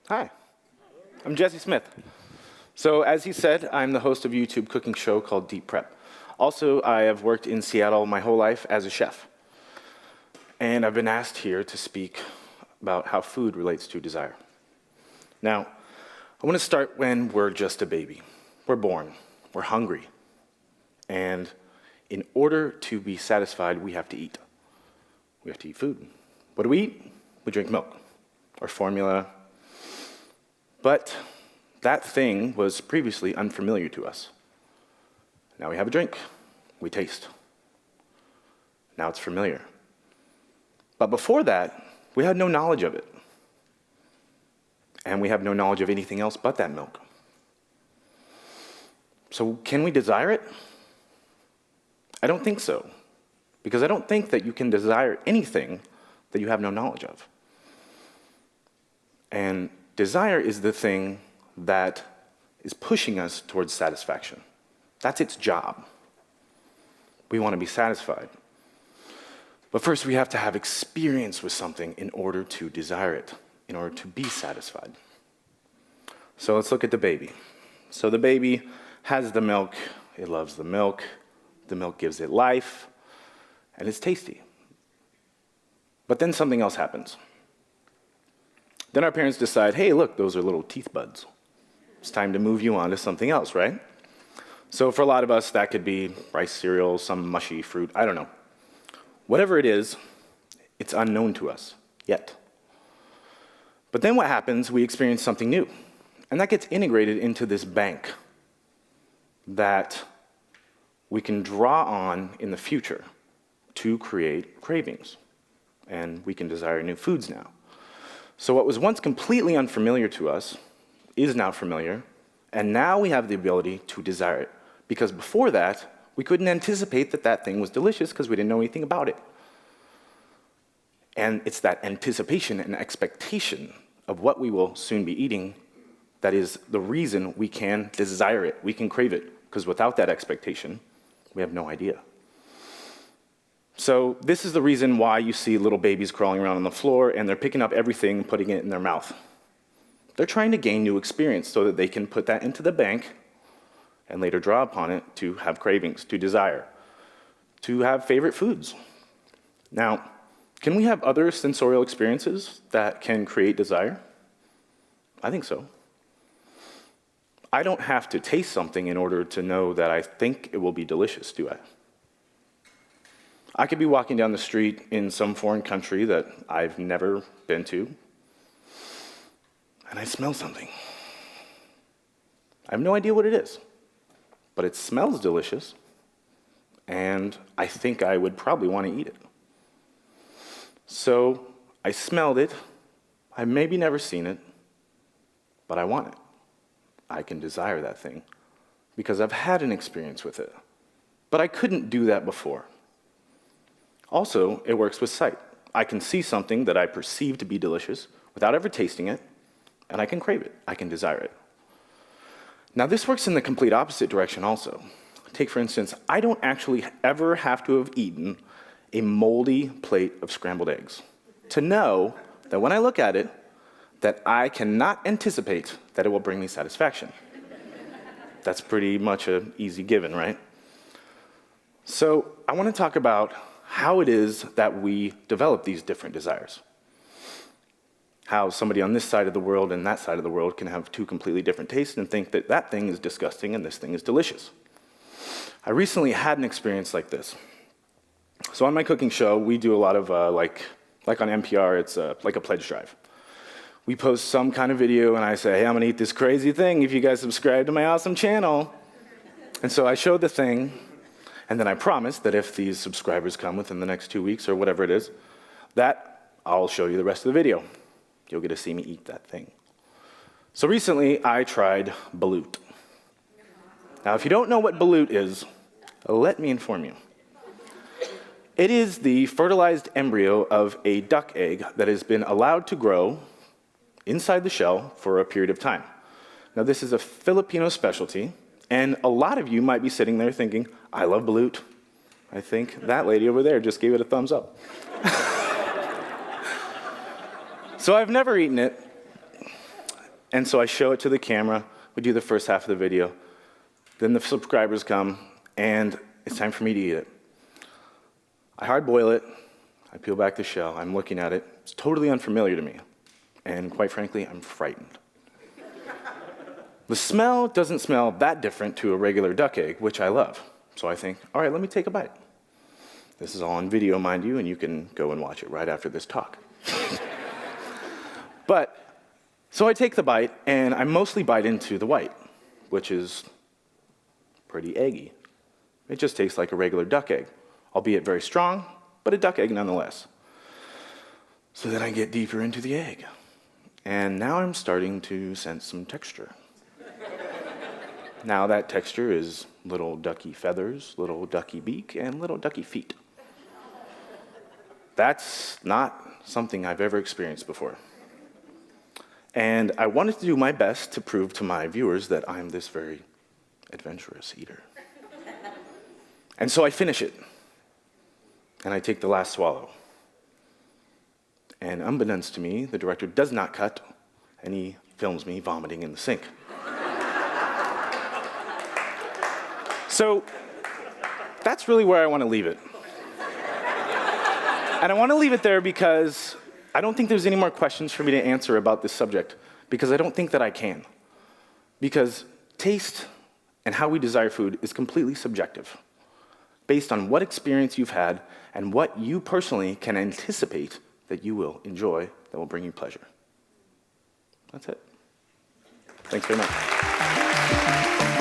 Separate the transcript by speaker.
Speaker 1: Hi, I'm Jesse Smith. So as he said, I'm the host of a YouTube cooking show called Deep Prep. Also, I have worked in Seattle my whole life as a chef. And I've been asked here to speak about how food relates to desire. Now, I want to start when we're just a baby. We're born, we're hungry. And in order to be satisfied, we have to eat. We have to eat food. What do we eat? We drink milk or formula. But that thing was previously unfamiliar to us. Now we have a drink, we taste. Now it's familiar. But before that, we had no knowledge of it. And we have no knowledge of anything else but that milk. So can we desire it? I don't think so. Because I don't think that you can desire anything that you have no knowledge of. And desire is the thing that is pushing us towards satisfaction. That's its job. We want to be satisfied. But first we have to have experience with something in order to desire it, in order to be satisfied. So let's look at the baby. So the baby has the milk, it loves the milk gives it life, and it's tasty. But then something else happens. Then our parents decide, hey, look, those are little teeth buds. It's time to move you on to something else, right? So for a lot of us, that could be rice cereal, some mushy fruit, I don't know. Whatever it is, it's unknown to us yet. But then what happens, we experience something new. And that gets integrated into this bank that we can draw on in the future to create cravings. And we can desire new foods now. So what was once completely unfamiliar to us is now familiar, and now we have the ability to desire it. Because before that, we couldn't anticipate that that thing was delicious because we didn't know anything about it. And it's that anticipation and expectation of what we will soon be eating that is the reason we can desire it, we can crave it, because without that expectation, we have no idea. So this is the reason why you see little babies crawling around on the floor and they're picking up everything and putting it in their mouth. They're trying to gain new experience so that they can put that into the bank and later draw upon it to have cravings, to desire, to have favorite foods. Now, can we have other sensorial experiences that can create desire? I think so. I don't have to taste something in order to know that I think it will be delicious, do I? I could be walking down the street in some foreign country that I've never been to, and I smell something. I have no idea what it is, but it smells delicious, and I think I would probably want to eat it. So I smelled it. I've maybe never seen it, but I want it. I can desire that thing because I've had an experience with it, but I couldn't do that before. Also, it works with sight. I can see something that I perceive to be delicious without ever tasting it, and I can crave it. I can desire it. Now, this works in the complete opposite direction also. Take, for instance, I don't actually ever have to have eaten a moldy plate of scrambled eggs to know that when I look at it, that I cannot anticipate that it will bring me satisfaction. That's pretty much an easy given, right? So I want to talk about how it is that we develop these different desires. How somebody on this side of the world and that side of the world can have two completely different tastes and think that that thing is disgusting and this thing is delicious. I recently had an experience like this. So on my cooking show, we do a lot of, like on NPR, it's like a pledge drive. We post some kind of video and I say, hey, I'm gonna eat this crazy thing if you guys subscribe to my awesome channel. And so I showed the thing, and then I promised that if these subscribers come within the next 2 weeks or whatever it is, that I'll show you the rest of the video. You'll get to see me eat that thing. So recently, I tried balut. Now, if you don't know what balut is, let me inform you. It is the fertilized embryo of a duck egg that has been allowed to grow inside the shell for a period of time. Now, this is a Filipino specialty, and a lot of you might be sitting there thinking, I love balut. I think that lady over there just gave it a thumbs up. So I've never eaten it, And so I show it to the camera. We do the first half of the video. Then the subscribers come, and it's time for me to eat it. I hard boil it. I peel back the shell. I'm looking at it. It's totally unfamiliar to me. And quite frankly, I'm frightened. The smell doesn't smell that different to a regular duck egg, which I love. So I think, all right, let me take a bite. This is all on video, mind you, and you can go and watch it right after this talk. So I take the bite, and I mostly bite into the white, which is pretty eggy. It just tastes like a regular duck egg, albeit very strong, but a duck egg nonetheless. So then I get deeper into the egg, and now I'm starting to sense some texture. Now that texture is little ducky feathers, little ducky beak, and little ducky feet. That's not something I've ever experienced before. And I wanted to do my best to prove to my viewers that I'm this very adventurous eater. And so I finish it. And I take the last swallow. And unbeknownst to me, the director does not cut, and he films me vomiting in the sink. So that's really where I want to leave it. And I want to leave it there because I don't think there's any more questions for me to answer about this subject, because I don't think that I can. Because taste and how we desire food is completely subjective, based on what experience you've had and what you personally can anticipate that you will enjoy that will bring you pleasure. That's it. Thanks very much.